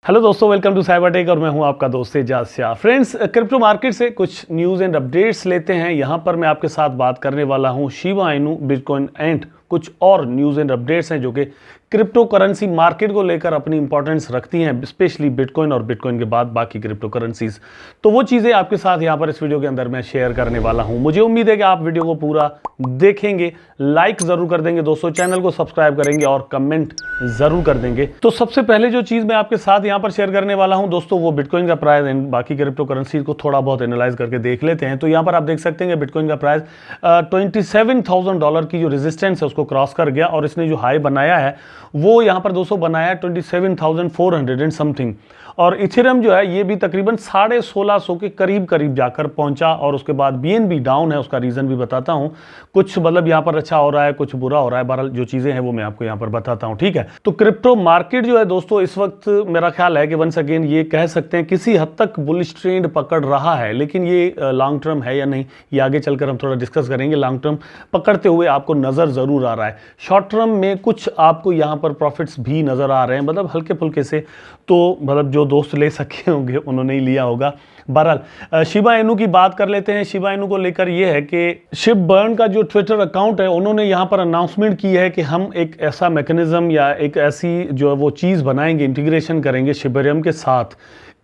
Hello दोस्तों, welcome to cyber tech और मैं हूं आपका दोस्त Ejaz Shah. Friends, crypto market से कुछ न्यूज़ एंड अपडेट्स लेते हैं। यहां पर मैं आपके साथ बात करने वाला हूं शिबा इनू, बिटकॉइन एंड कुछ और न्यूज़ एंड अपडेट्स हैं जो कि क्रिप्टो करेंसी मार्केट को लेकर अपनी इंपॉर्टेंस रखती हैं, स्पेशली बिटकॉइन और बिटकॉइन के बाद बाकी क्रिप्टो करेंसीज। तो वो चीज़ें आपके साथ यहाँ पर इस वीडियो के अंदर मैं शेयर करने वाला हूँ। मुझे उम्मीद है कि आप वीडियो को पूरा देखेंगे, लाइक ज़रूर कर देंगे दोस्तों, चैनल को सब्सक्राइब करेंगे और कमेंट ज़रूर कर देंगे। तो सबसे पहले जो चीज़ मैं आपके साथ यहाँ पर शेयर करने वाला हूँ दोस्तों, वो बिटकॉइन का प्राइस एंड बाकी क्रिप्टो करेंसीज को थोड़ा बहुत एनालाइज करके देख लेते हैं। तो यहाँ पर आप देख सकते हैं कि बिटकॉइन का प्राइस $27,000 की जो रेजिस्टेंस है उसको क्रॉस कर गया और इसने जो हाई बनाया है वो यहाँ पर दोस्तों बनाया 27,400 एंड समथिंग। और इथेरियम जो है ये भी तकरीबन 1650 के करीब करीब जाकर पहुंचा और उसके बाद बीएनबी डाउन है। उसका रीज़न भी बताता हूं, कुछ मतलब यहाँ पर अच्छा हो रहा है, कुछ बुरा हो रहा है। बहरहाल जो चीज़ें हैं वो मैं आपको यहाँ पर बताता हूं, ठीक है। तो क्रिप्टो मार्केट जो है दोस्तों इस वक्त मेरा ख्याल है कि वंस अगेन ये कह सकते हैं किसी हद तक बुलिश ट्रेंड पकड़ रहा है, लेकिन ये लॉन्ग टर्म है या नहीं ये आगे चलकर हम थोड़ा डिस्कस करेंगे। लॉन्ग टर्म पकड़ते हुए आपको नज़र ज़रूर आ रहा है, शॉर्ट टर्म में कुछ आपको यहाँ पर प्रॉफिट्स भी नज़र आ रहे हैं, मतलब हल्के फुल्के से। तो मतलब जो दोस्त ले सके होंगे उन्होंने ही लिया होगा। बहरहाल शिबा इनू की बात कर लेते हैं। शिबा इनू को लेकर यह है कि शिब बर्न का जो ट्विटर अकाउंट है उन्होंने यहाँ पर अनाउंसमेंट की है कि हम एक ऐसा मैकेनिज्म या एक ऐसी जो है वो चीज़ बनाएंगे, इंटीग्रेशन करेंगे शिबेरियम के साथ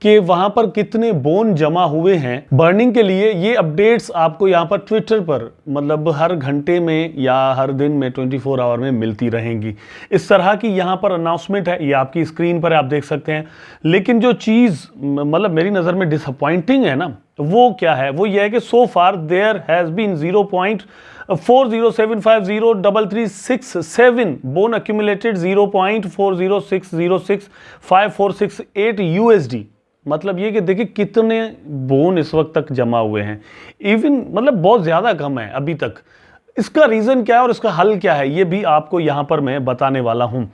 कि वहां पर कितने बोन जमा हुए हैं बर्निंग के लिए। ये अपडेट्स आपको यहाँ पर ट्विटर पर मतलब हर घंटे में या हर दिन में 24 आवर में मिलती रहेंगी। इस तरह की यहाँ पर अनाउंसमेंट है, ये आपकी स्क्रीन पर आप देख सकते हैं। लेकिन जो चीज़ मतलब मेरी नज़र में डिसअपॉइंटिंग है ना, वो क्या है, वो ये है कि so far there has been 0.407503367 bone accumulated 0.406065468 USD। मतलब ये कि देखिए कितने बोन इस वक्त तक जमा हुए हैं, इवन मतलब बहुत ज़्यादा कम है अभी तक। इसका रीज़न क्या है और इसका हल क्या है ये भी आपको यहाँ पर मैं बताने वाला हूँ।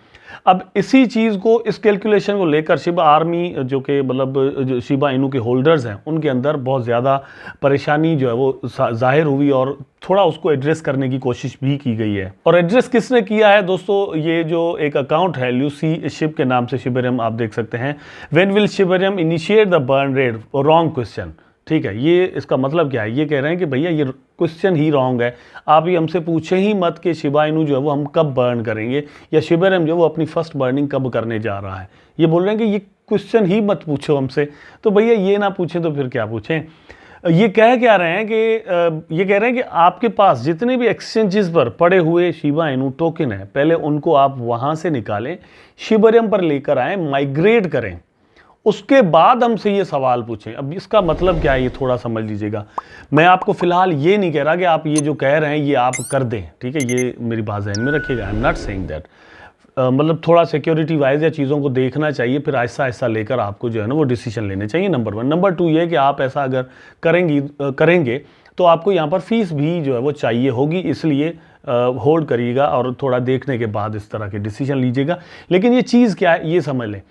अब इसी चीज़ को, इस कैलकुलेशन को लेकर शिबा आर्मी जो कि मतलब शिबा इनू के होल्डर्स हैं उनके अंदर बहुत ज़्यादा परेशानी जो है वो जाहिर हुई और थोड़ा उसको एड्रेस करने की कोशिश भी की गई है। और एड्रेस किसने किया है दोस्तों, ये जो एक अकाउंट है ल्यूसी शिब के नाम से, शिबेरियम आप देख सकते हैं। When will Shibarium initiate the burn rate, wrong question, ठीक है। ये इसका मतलब क्या है, ये कह रहे हैं कि भैया ये क्वेश्चन ही रॉन्ग है, आप ये हमसे पूछे ही मत कि शिबा इनू जो है वो हम कब बर्न करेंगे या शिबेरियम जो है वो अपनी फर्स्ट बर्निंग कब करने जा रहा है। ये बोल रहे हैं कि ये क्वेश्चन ही मत पूछो हमसे। तो भैया ये ना पूछें तो फिर क्या पूछें। ये कह क्या रहे हैं कि ये कह रहे हैं कि आपके पास जितने भी एक्सचेंजेस पर पड़े हुए शिबा इनू टोकन है, पहले उनको आप वहाँ से निकालें, शिबेरियम पर लेकर आएँ, माइग्रेट करें, उसके बाद हमसे ये सवाल पूछें। अब इसका मतलब क्या है ये थोड़ा समझ लीजिएगा। मैं आपको फिलहाल ये नहीं कह रहा कि आप ये जो कह रहे हैं ये आप कर दें, ठीक है, ये मेरी बात ध्यान में रखिएगा। I am not saying that. मतलब थोड़ा सिक्योरिटी वाइज या चीज़ों को देखना चाहिए, फिर आहिस्ता आहिस्ता लेकर आपको जो है ना वो डिसीजन लेने चाहिए, नंबर 1। नंबर 2 ये कि आप ऐसा अगर करेंगे तो आपको यहाँ पर फीस भी जो है वो चाहिए होगी, इसलिए होल्ड करिएगा और थोड़ा देखने के बाद इस तरह के डिसीजन लीजिएगा। लेकिन ये चीज़ क्या है ये समझ लें।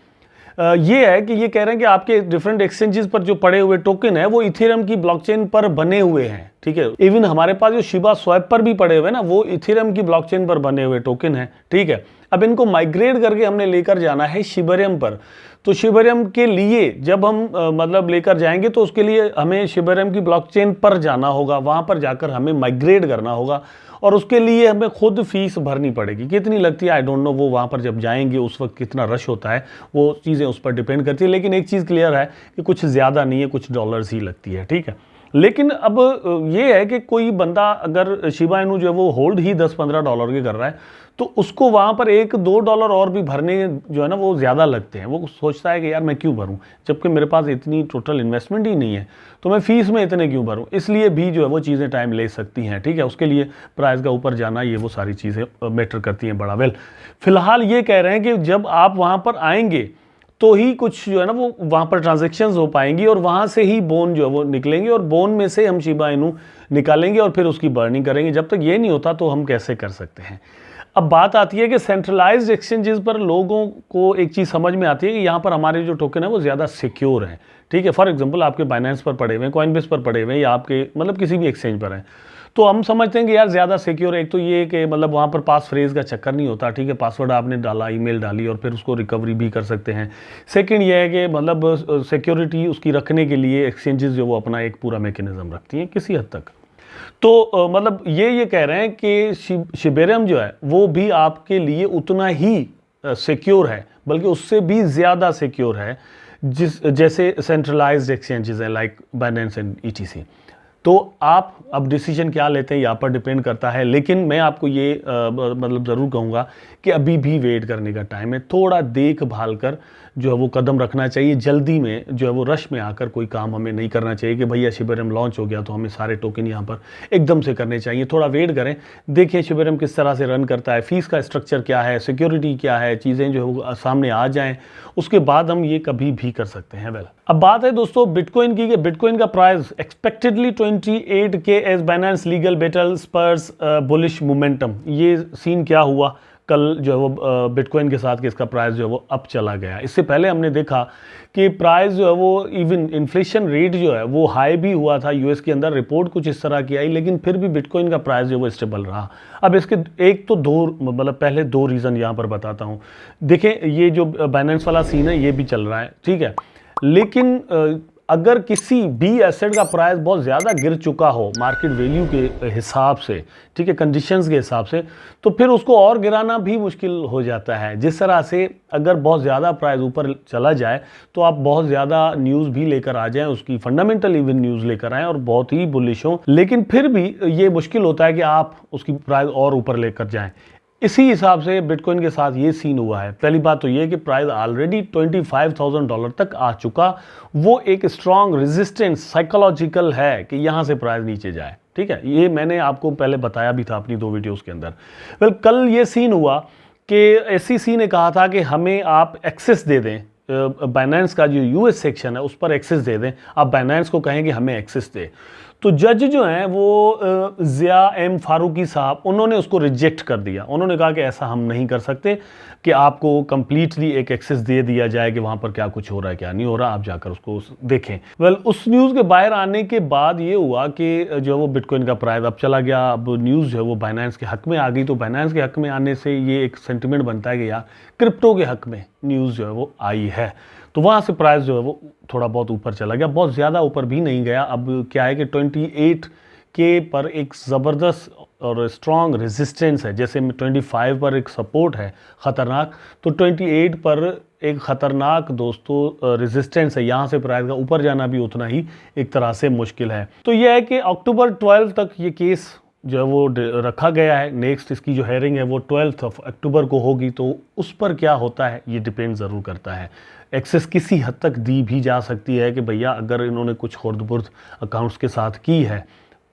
ये है कि ये कह रहे हैं कि आपके डिफरेंट एक्सचेंजेस पर जो पड़े हुए टोकन है वो इथेरियम की ब्लॉकचेन पर बने हुए हैं, ठीक है। इवन हमारे पास जो शिबा स्वैप पर भी पड़े हुए हैं ना, वो इथेरियम की ब्लॉकचेन पर बने हुए टोकन है, ठीक है। अब इनको माइग्रेट करके हमने लेकर जाना है शिबेरियम पर। तो शिबेरियम के लिए जब हम मतलब लेकर जाएंगे तो उसके लिए हमें शिबेरियम की ब्लॉकचेन पर जाना होगा, वहाँ पर जाकर हमें माइग्रेट करना होगा और उसके लिए हमें खुद फीस भरनी पड़ेगी। कितनी लगती है आई डोंट नो, वो वहाँ पर जब जाएंगे उस वक्त कितना रश होता है, वो चीज़ें उस पर डिपेंड करती है। लेकिन एक चीज़ क्लियर है कि कुछ ज़्यादा नहीं है, कुछ डॉलर्स ही लगती है, ठीक है। लेकिन अब ये है कि कोई बंदा अगर शिबा इनू जो है वो होल्ड ही $10-15 के कर रहा है तो उसको वहाँ पर $1-2 और भी भरने जो है ना वो ज़्यादा लगते हैं। वो सोचता है कि यार मैं क्यों भरूँ, जबकि मेरे पास इतनी टोटल इन्वेस्टमेंट ही नहीं है, तो मैं फ़ीस में इतने क्यों भरूँ। इसलिए भी जो है वो चीज़ें टाइम ले सकती हैं, ठीक है। उसके लिए प्राइस का ऊपर जाना, ये वो सारी चीज़ें मैटर करती हैं बड़ा। वेल, फिलहाल ये कह रहे हैं कि जब आप वहाँ पर आएंगे तो ही कुछ जो है ना वो वहाँ पर ट्रांजेक्शन्स हो पाएंगी और वहाँ से ही बोन जो है वो निकलेंगे और बोन में से हम शिबा इनू निकालेंगे और फिर उसकी बर्निंग करेंगे। जब तक ये नहीं होता तो हम कैसे कर सकते हैं। अब बात आती है कि सेंट्रलाइज्ड एक्सचेंजेस पर लोगों को एक चीज़ समझ में आती है कि यहाँ पर हमारे जो टोकन है वो ज़्यादा सिक्योर हैं, ठीक है। फॉर एग्जांपल आपके बाइनेंस पर पड़े हुए हैं, कॉइनबेस पर पड़े हुए हैं या आपके मतलब किसी भी एक्सचेंज पर हैं, तो हम समझते हैं कि यार ज़्यादा सिक्योर, एक तो ये कि मतलब वहाँ पर पास फ्रेज का चक्कर नहीं होता, ठीक है, पासवर्ड आपने डाला, ईमेल डाली और फिर उसको रिकवरी भी कर सकते हैं। सेकंड ये है कि मतलब सिक्योरिटी उसकी रखने के लिए एक्सचेंजेस जो वो अपना एक पूरा मैकेनिज्म रखती हैं किसी हद तक। तो मतलब ये कह रहे हैं कि शिबेरियम जो है वो भी आपके लिए उतना ही सिक्योर है, बल्कि उससे भी ज़्यादा सिक्योर है जैसे सेंट्रलाइज्ड एक्सचेंजेस हैं लाइक बाइनेंस एंड ईटीसी। तो आप अब डिसीजन क्या लेते हैं यहाँ पर डिपेंड करता है, लेकिन मैं आपको ये मतलब ज़रूर कहूँगा कि अभी भी वेट करने का टाइम है, थोड़ा देखभाल कर जो है वो कदम रखना चाहिए। जल्दी में जो है वो रश में आकर कोई काम हमें नहीं करना चाहिए कि भैया शिबेरियम लॉन्च हो गया तो हमें सारे टोकन यहाँ पर एकदम से करने चाहिए। थोड़ा वेट करें, देखें शिबेरियम किस तरह से रन करता है, फीस का स्ट्रक्चर क्या है, सिक्योरिटी क्या है, चीज़ें जो है सामने आ जाएँ, उसके बाद हम ये कभी भी कर सकते हैं। वेल, अब बात है दोस्तों बिटकॉइन की, कि बिटकॉइन का price expectedly 28K as Binance legal battle spurs bullish momentum. ये सीन क्या हुआ कल जो है वो बिटकॉइन के साथ कि इसका प्राइस जो है वो अप चला गया। इससे पहले हमने देखा कि प्राइस जो है वो इवन इन्फ्लेशन रेट जो है वो हाई भी हुआ था यूएस के अंदर, रिपोर्ट कुछ इस तरह की आई, लेकिन फिर भी बिटकॉइन का प्राइस जो है वो स्टेबल रहा। अब इसके एक तो दो मतलब पहले दो रीज़न यहाँ पर बताता हूँ। देखें, ये जो बाइनेंस वाला सीन है ये भी चल रहा है, ठीक है, लेकिन अगर किसी भी एसेट का प्राइस बहुत ज़्यादा गिर चुका हो मार्केट वैल्यू के हिसाब से, ठीक है, कंडीशंस के हिसाब से, तो फिर उसको और गिराना भी मुश्किल हो जाता है। जिस तरह से अगर बहुत ज़्यादा प्राइस ऊपर चला जाए तो आप बहुत ज़्यादा न्यूज़ भी लेकर आ जाएं, उसकी फंडामेंटल इवन न्यूज़ लेकर आएँ और बहुत ही बुलिश हो, लेकिन फिर भी ये मुश्किल होता है कि आप उसकी प्राइस और ऊपर लेकर जाएँ। इसी हिसाब से बिटकॉइन के साथ ये सीन हुआ है। पहली बात तो ये कि प्राइस ऑलरेडी $25,000 तक आ चुका, वो एक स्ट्रॉन्ग रेजिस्टेंस साइकोलॉजिकल है कि यहाँ से प्राइस नीचे जाए, ठीक है, ये मैंने आपको पहले बताया भी था अपनी 2 वीडियोस के अंदर। वेल, कल ये सीन हुआ कि SEC ने कहा था कि हमें आप एक्सेस दे दें, बाइनेंस का जो यूएस सेक्शन है उस पर एक्सेस दे दें, आप बाइनेंस को कहें कि हमें एक्सेस दे। तो जज जो हैं वो ज़िया एम फारूकी साहब, उन्होंने उसको रिजेक्ट कर दिया। उन्होंने कहा कि ऐसा हम नहीं कर सकते कि आपको कंप्लीटली एक एक्सेस दे दिया जाए कि वहाँ पर क्या कुछ हो रहा है क्या नहीं हो रहा, आप जाकर उसको देखें। वेल, उस न्यूज़ के बाहर आने के बाद ये हुआ कि जो है वो बिटकॉइन का प्राइस अब चला गया। अब न्यूज़ जो है वो बाइनेंस के हक़ में आ गई, तो बाइनेंस के हक़ में आने से ये एक सेंटिमेंट बनता है कि यार क्रिप्टो के हक़ में न्यूज़ जो है वो आई है, तो वहाँ से प्राइस जो है वो थोड़ा बहुत ऊपर चला गया, बहुत ज़्यादा ऊपर भी नहीं गया। अब क्या है कि 28K पर एक ज़बरदस्त और स्ट्रॉन्ग रेजिस्टेंस है, जैसे 25 पर एक सपोर्ट है ख़तरनाक, तो 28 पर एक ख़तरनाक दोस्तों रेजिस्टेंस है। यहाँ से प्राइस का ऊपर जाना भी उतना ही एक तरह से मुश्किल है। तो यह है कि अक्टूबर 12 तक ये केस जो है वो रखा गया है। नेक्स्ट इसकी जो हेयरिंग है वो 12 अक्टूबर को होगी, तो उस पर क्या होता है ये डिपेंड ज़रूर करता है। एक्सेस किसी हद तक दी भी जा सकती है कि भैया अगर इन्होंने कुछ खुर्द-बुर्द अकाउंट्स के साथ की है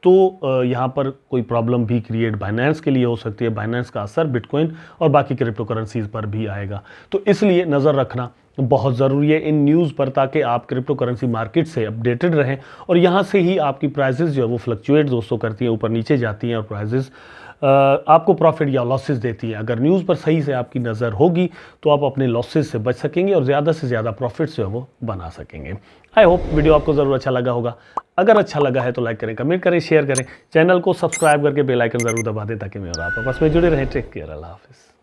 तो यहाँ पर कोई प्रॉब्लम भी क्रिएट बाइनेंस के लिए हो सकती है। बाइनेंस का असर बिटकॉइन और बाकी क्रिप्टो करेंसीज पर भी आएगा, तो इसलिए नज़र रखना बहुत ज़रूरी है इन न्यूज़ पर, ताकि आप क्रिप्टो करेंसी मार्केट से अपडेटेड रहें। और यहाँ से ही आपकी प्राइसेस जो है वो फ्लक्चुएट दोस्तों करती हैं, ऊपर नीचे जाती हैं, और प्राइसेस आपको प्रॉफिट या लॉसेस देती हैं। अगर न्यूज़ पर सही से आपकी नज़र होगी तो आप अपने लॉसेस से बच सकेंगे और ज़्यादा से ज़्यादा प्रॉफिट जो है वो बना सकेंगे। आई होप वीडियो आपको ज़रूर अच्छा लगा होगा। अगर अच्छा लगा है तो लाइक करें, कमेंट करें, शेयर करें, चैनल को सब्सक्राइब करके बेल आइकन ज़रूर दबा दें ताकि मैं और आप आपस में जुड़े रहें। टेक केयर, अल्लाह हाफिज़।